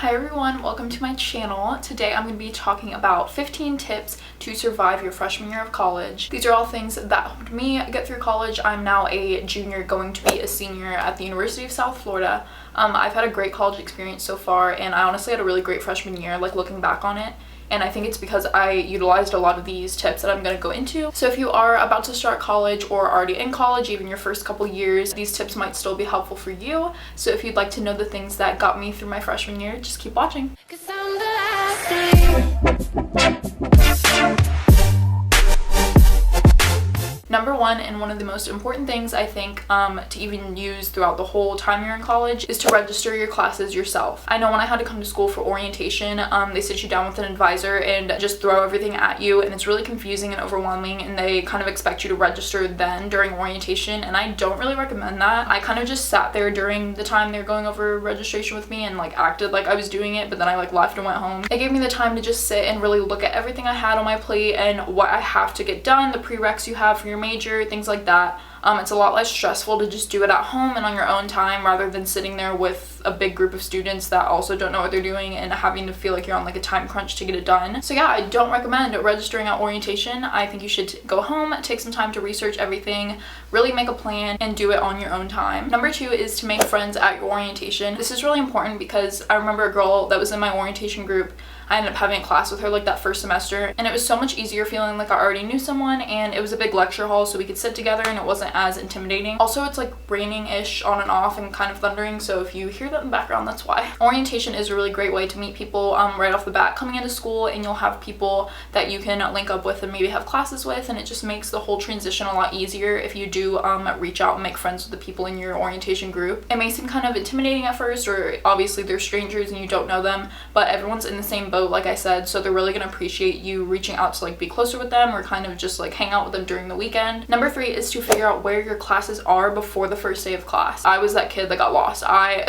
Hi everyone, welcome to my channel. Today I'm going to be talking about 15 tips to survive your freshman year of college. These are all things that helped me get through college. I'm now a junior going to be a senior at the University of South Florida. I've had a great college experience so far, and I honestly had a really great freshman year, like looking back on it. And I think it's because I utilized a lot of these tips that I'm going to go into. So if you are about to start college or already in college, even your first couple years, these tips might still be helpful for you. So if you'd like to know the things that got me through my freshman year, just keep watching. Number one, and one of the most important things I think to even use throughout the whole time you're in college, is to register your classes yourself. I know when I had to come to school for orientation, they sit you down with an advisor and just throw everything at you, and it's really confusing and overwhelming, and they kind of expect you to register then during orientation, and I don't really recommend that. I kind of just sat there during the time they were going over registration with me and like acted like I was doing it, but then I like left and went home. It gave me the time to just sit and really look at everything I had on my plate and what I have to get done, the prereqs you have for your major, things like that. It's a lot less stressful to just do it at home and on your own time rather than sitting there with a big group of students that also don't know what they're doing and having to feel like you're on like a time crunch to get it done. So yeah, I don't recommend registering at orientation. I think you should go home, take some time to research everything, really make a plan, and do it on your own time. Number two is to make friends at your orientation. This is really important because I remember a girl that was in my orientation group. I ended up having a class with her like that first semester, and it was so much easier feeling like I already knew someone, and it was a big lecture hall so we could sit together and it wasn't as intimidating. Also, it's like raining-ish on and off and kind of thundering, so if you hear that in the background, that's why. Orientation is a really great way to meet people right off the bat coming into school, and you'll have people that you can link up with and maybe have classes with, and it just makes the whole transition a lot easier if you do reach out and make friends with the people in your orientation group. It may seem kind of intimidating at first, or obviously they're strangers and you don't know them, but everyone's in the same boat, like I said, so they're really gonna appreciate you reaching out to like be closer with them or kind of just like hang out with them during the weekend. Number three is to figure out where your classes are before the first day of class. I was that kid that got lost. I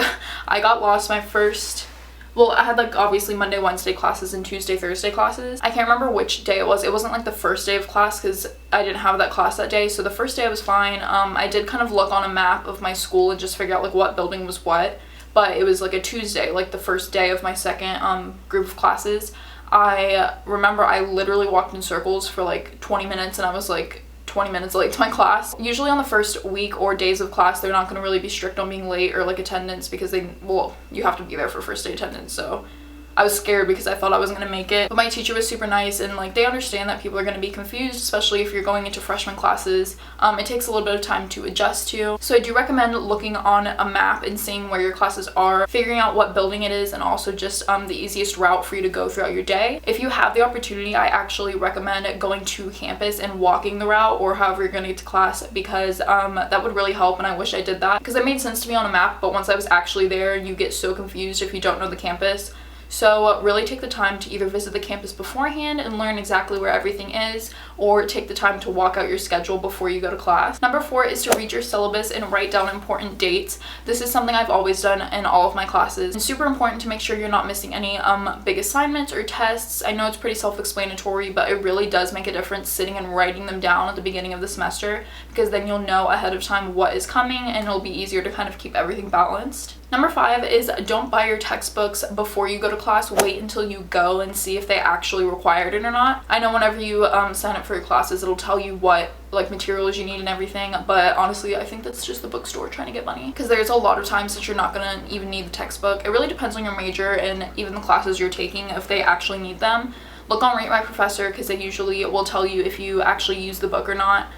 got lost my first, well, I had like obviously Monday, Wednesday classes and Tuesday, Thursday classes. I can't remember which day it was. It wasn't like the first day of class because I didn't have that class that day. So the first day I was fine. I did kind of look on a map of my school and just figure out like what building was what. But it was like a Tuesday, like the first day of my second group of classes. I remember I literally walked in circles for like 20 minutes and I was like 20 minutes late to my class. Usually on the first week or days of class, they're not going to really be strict on being late or like attendance because you have to be there for first day attendance. So I was scared because I thought I wasn't going to make it. But my teacher was super nice, and like they understand that people are going to be confused, especially if you're going into freshman classes. It takes a little bit of time to adjust to. So I do recommend looking on a map and seeing where your classes are, figuring out what building it is, and also just the easiest route for you to go throughout your day. If you have the opportunity, I actually recommend going to campus and walking the route or however you're going to get to class, because that would really help, and I wish I did that because it made sense to me on a map, but once I was actually there, you get so confused if you don't know the campus. So really take the time to either visit the campus beforehand and learn exactly where everything is, or take the time to walk out your schedule before you go to class. Number four is to read your syllabus and write down important dates. This is something I've always done in all of my classes. It's super important to make sure you're not missing any big assignments or tests. I know it's pretty self-explanatory, but it really does make a difference sitting and writing them down at the beginning of the semester, because then you'll know ahead of time what is coming and it'll be easier to kind of keep everything balanced. Number five is don't buy your textbooks before you go to class. Wait until you go and see if they actually required it or not. I know whenever you sign up for your classes, it'll tell you what like materials you need and everything, but honestly I think that's just the bookstore trying to get money, because there's a lot of times that you're not gonna even need the textbook. It really depends on your major and even the classes you're taking if they actually need them. Look on Rate My Professor, because they usually will tell you if you actually use the book or not.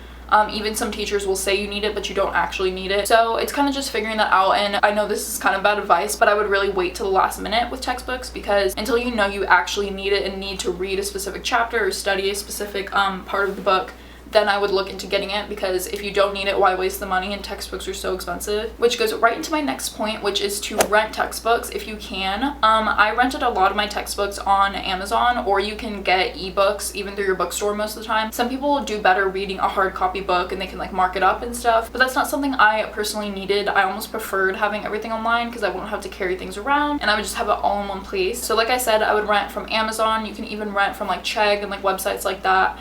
Even some teachers will say you need it, but you don't actually need it. So it's kind of just figuring that out, and I know this is kind of bad advice, but I would really wait till the last minute with textbooks, because until you know you actually need it and need to read a specific chapter or study a specific part of the book, then I would look into getting it, because if you don't need it, why waste the money? And textbooks are so expensive. Which goes right into my next point, which is to rent textbooks if you can. I rented a lot of my textbooks on Amazon, or you can get ebooks even through your bookstore most of the time. Some people do better reading a hard copy book and they can like mark it up and stuff, but that's not something I personally needed. I almost preferred having everything online because I wouldn't have to carry things around and I would just have it all in one place. So like I said, I would rent from Amazon. You can even rent from like Chegg and like websites like that.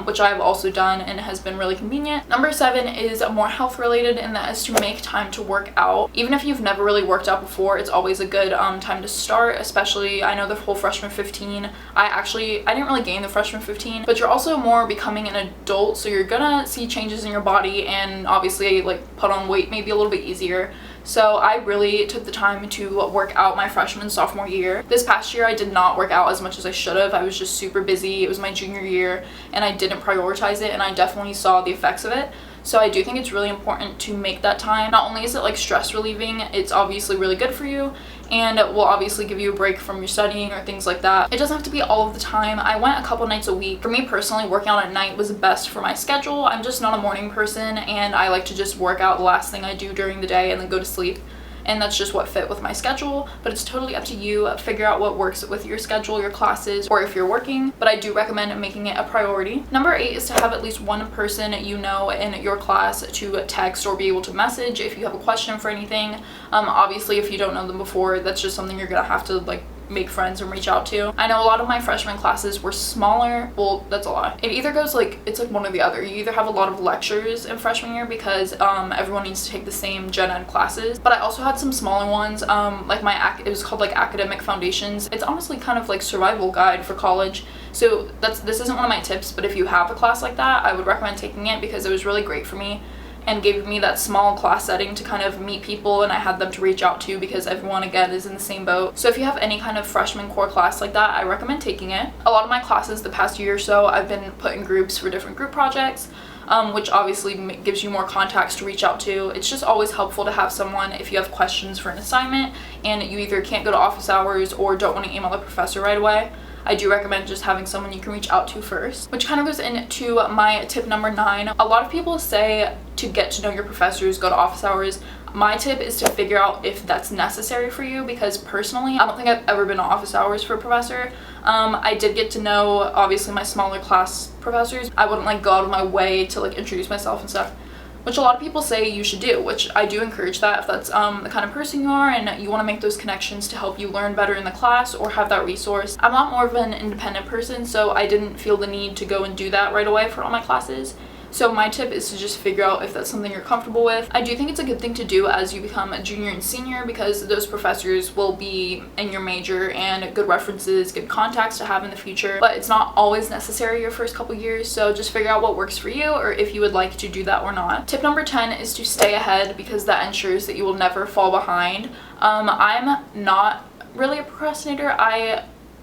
which I've also done and it has been really convenient. Number 7 is more health related, and that is to make time to work out. Even if you've never really worked out before, it's always a good time to start, especially I know the whole freshman 15. I didn't really gain the freshman 15, but you're also more becoming an adult, so you're gonna see changes in your body and obviously like put on weight maybe a little bit easier. So I really took the time to work out my freshman sophomore year. This past year I did not work out as much as I should have. I was just super busy. It was my junior year and I didn't prioritize it, and I definitely saw the effects of it. So I do think it's really important to make that time. Not only is it like stress relieving, it's obviously really good for you and it will obviously give you a break from your studying or things like that. It doesn't have to be all of the time. I went a couple nights a week. For me personally, working out at night was best for my schedule. I'm just not a morning person and I like to just work out the last thing I do during the day and then go to sleep. And that's just what fit with my schedule, but it's totally up to you. Figure out what works with your schedule, your classes, or if you're working, but I do recommend making it a priority. Number 8 is to have at least one person you know in your class to text or be able to message if you have a question for anything. Obviously if you don't know them before, that's just something you're gonna have to like make friends and reach out to. I know a lot of my freshman classes were smaller. Well, that's a lot. It either goes like, it's like one or the other. You either have a lot of lectures in freshman year because everyone needs to take the same gen ed classes, but I also had some smaller ones, like it was called like academic foundations. It's honestly kind of like survival guide for college. So this isn't one of my tips, but if you have a class like that, I would recommend taking it because it was really great for me and gave me that small class setting to kind of meet people, and I had them to reach out to because everyone again is in the same boat. So if you have any kind of freshman core class like that, I recommend taking it. A lot of my classes the past year or so, I've been put in groups for different group projects, which obviously gives you more contacts to reach out to. It's just always helpful to have someone if you have questions for an assignment and you either can't go to office hours or don't want to email the professor right away. I do recommend just having someone you can reach out to first, which kind of goes into my tip number 9. A lot of people say to get to know your professors, go to office hours. My tip is to figure out if that's necessary for you, because personally, I don't think I've ever been to office hours for a professor. I did get to know, obviously, my smaller class professors. I wouldn't like go out of my way to like introduce myself and stuff, which a lot of people say you should do, which I do encourage that if that's the kind of person you are and you want to make those connections to help you learn better in the class or have that resource. I'm not more of an independent person, so I didn't feel the need to go and do that right away for all my classes. So my tip is to just figure out if that's something you're comfortable with. I do think it's a good thing to do as you become a junior and senior, because those professors will be in your major and good references, good contacts to have in the future, but it's not always necessary your first couple years. So just figure out what works for you or if you would like to do that or not. Tip number 10 is to stay ahead, because that ensures that you will never fall behind. I'm not really a procrastinator.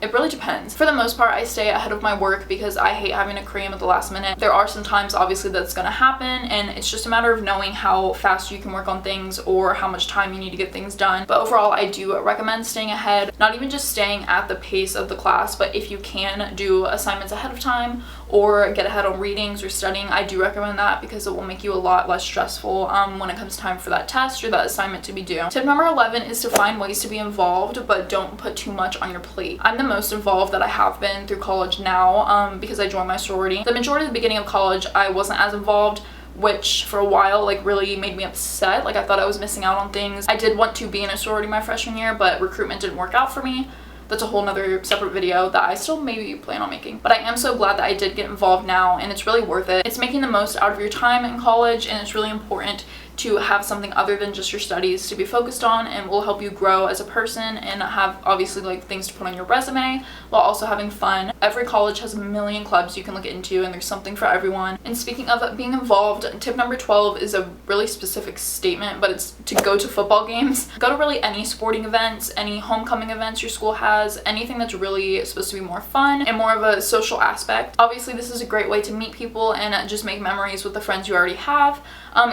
It really depends. For the most part, I stay ahead of my work because I hate having to cram at the last minute. There are some times, obviously, that's gonna happen, and it's just a matter of knowing how fast you can work on things or how much time you need to get things done. But overall, I do recommend staying ahead, not even just staying at the pace of the class, but if you can do assignments ahead of time or get ahead on readings or studying, I do recommend that because it will make you a lot less stressful when it comes time for that test or that assignment to be due. Tip number 11 is to find ways to be involved, but don't put too much on your plate. I'm the most involved that I have been through college now because I joined my sorority. The majority of the beginning of college, I wasn't as involved, which for a while like really made me upset. Like I thought I was missing out on things. I did want to be in a sorority my freshman year, but recruitment didn't work out for me. That's a whole nother separate video that I still maybe plan on making. But I am so glad that I did get involved now, and it's really worth it. It's making the most out of your time in college, and it's really important to have something other than just your studies to be focused on, and will help you grow as a person and have obviously like things to put on your resume while also having fun. Every college has a million clubs you can look into, and there's something for everyone. And speaking of being involved, tip number 12 is a really specific statement, but it's to go to football games. Go to really any sporting events, any homecoming events your school has, anything that's really supposed to be more fun and more of a social aspect. Obviously, this is a great way to meet people and just make memories with the friends you already have.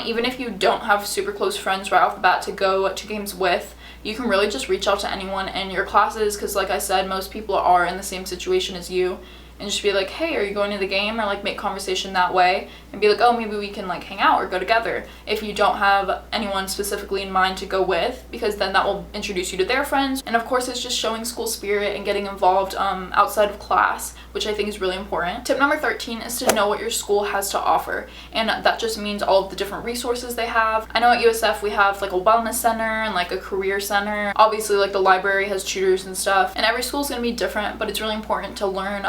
Even if you don't have super close friends right off the bat to go to games with, you can really just reach out to anyone in your classes, because like I said, most people are in the same situation as you, and just be like, hey, are you going to the game? Or like make conversation that way and be like, oh, maybe we can like hang out or go together, if you don't have anyone specifically in mind to go with, because then that will introduce you to their friends. And of course, it's just showing school spirit and getting involved outside of class, which I think is really important. Tip number 13 is to know what your school has to offer, and that just means all of the different resources they have. I know at USF we have like a wellness center and like a career center. Obviously, like the library has tutors and stuff, and every school is going to be different, but it's really important to learn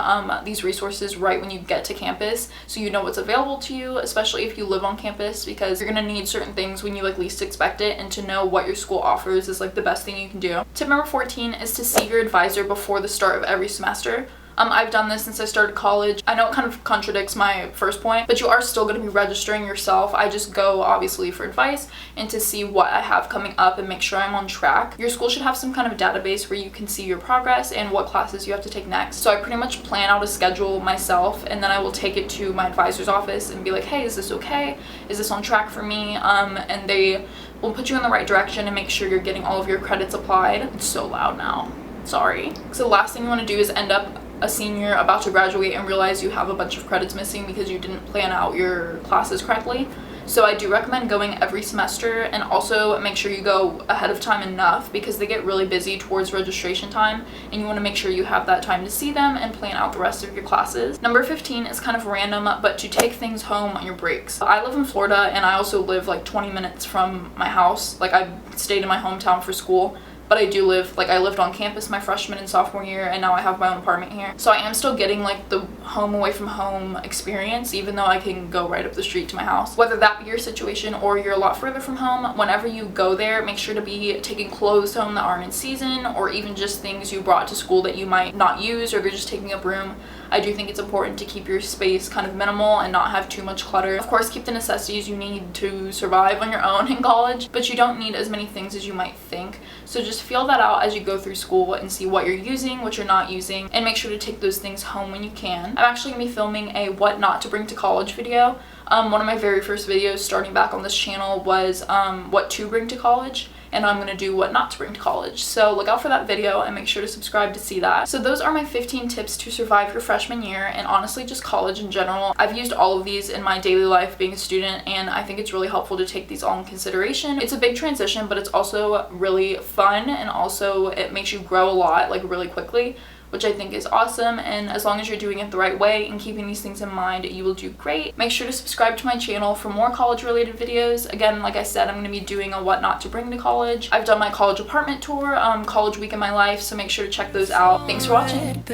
these resources right when you get to campus, so you know what's available to you, especially if you live on campus, because you're gonna need certain things when you like least expect it, and to know what your school offers is like the best thing you can do. Tip number 14 is to see your advisor before the start of every semester. I've done this since I started college. I know it kind of contradicts my first point, but you are still going to be registering yourself. I just go obviously for advice and to see what I have coming up and make sure I'm on track. Your school should have some kind of database where you can see your progress and what classes you have to take next. So I pretty much plan out a schedule myself, and then I will take it to my advisor's office and be like, hey, is this okay? Is this on track for me? And they will put you in the right direction and make sure you're getting all of your credits applied. It's so loud now. Sorry. So the last thing you want to do is end up a senior about to graduate and realize you have a bunch of credits missing because you didn't plan out your classes correctly. So I do recommend going every semester, and also make sure you go ahead of time enough because they get really busy towards registration time, and you want to make sure you have that time to see them and plan out the rest of your classes. Number 15 is kind of random, but to take things home on your breaks. I live in Florida, and I also live like 20 minutes from my house. Like, I stayed in my hometown for school, but I do live, like, I lived on campus my freshman and sophomore year, and now I have my own apartment here. So I am still getting like the home away from home experience, even though I can go right up the street to my house. Whether that be your situation or you're a lot further from home, whenever you go there, make sure to be taking clothes home that aren't in season, or even just things you brought to school that you might not use, or they're just taking up room. I do think it's important to keep your space kind of minimal and not have too much clutter. Of course, keep the necessities you need to survive on your own in college, but you don't need as many things as you might think. So just feel that out as you go through school and see what you're using, what you're not using, and make sure to take those things home when you can. I'm actually going to be filming a what not to bring to college video. One of my very first videos starting back on this channel was what to bring to college, and I'm going to do what not to bring to college. So look out for that video and make sure to subscribe to see that. So those are my 15 tips to survive your freshman year, and honestly just college in general. I've used all of these in my daily life being a student, and I think it's really helpful to take these all in consideration. It's a big transition, but it's also really fun, and also it makes you grow a lot, like really quickly, which I think is awesome. And as long as you're doing it the right way and keeping these things in mind, you will do great. Make sure to subscribe to my channel for more college related videos. Again, like I said, I'm going to be doing a what not to bring to college. I've done my college apartment tour, college week in my life, so make sure to check those out. Thanks for watching.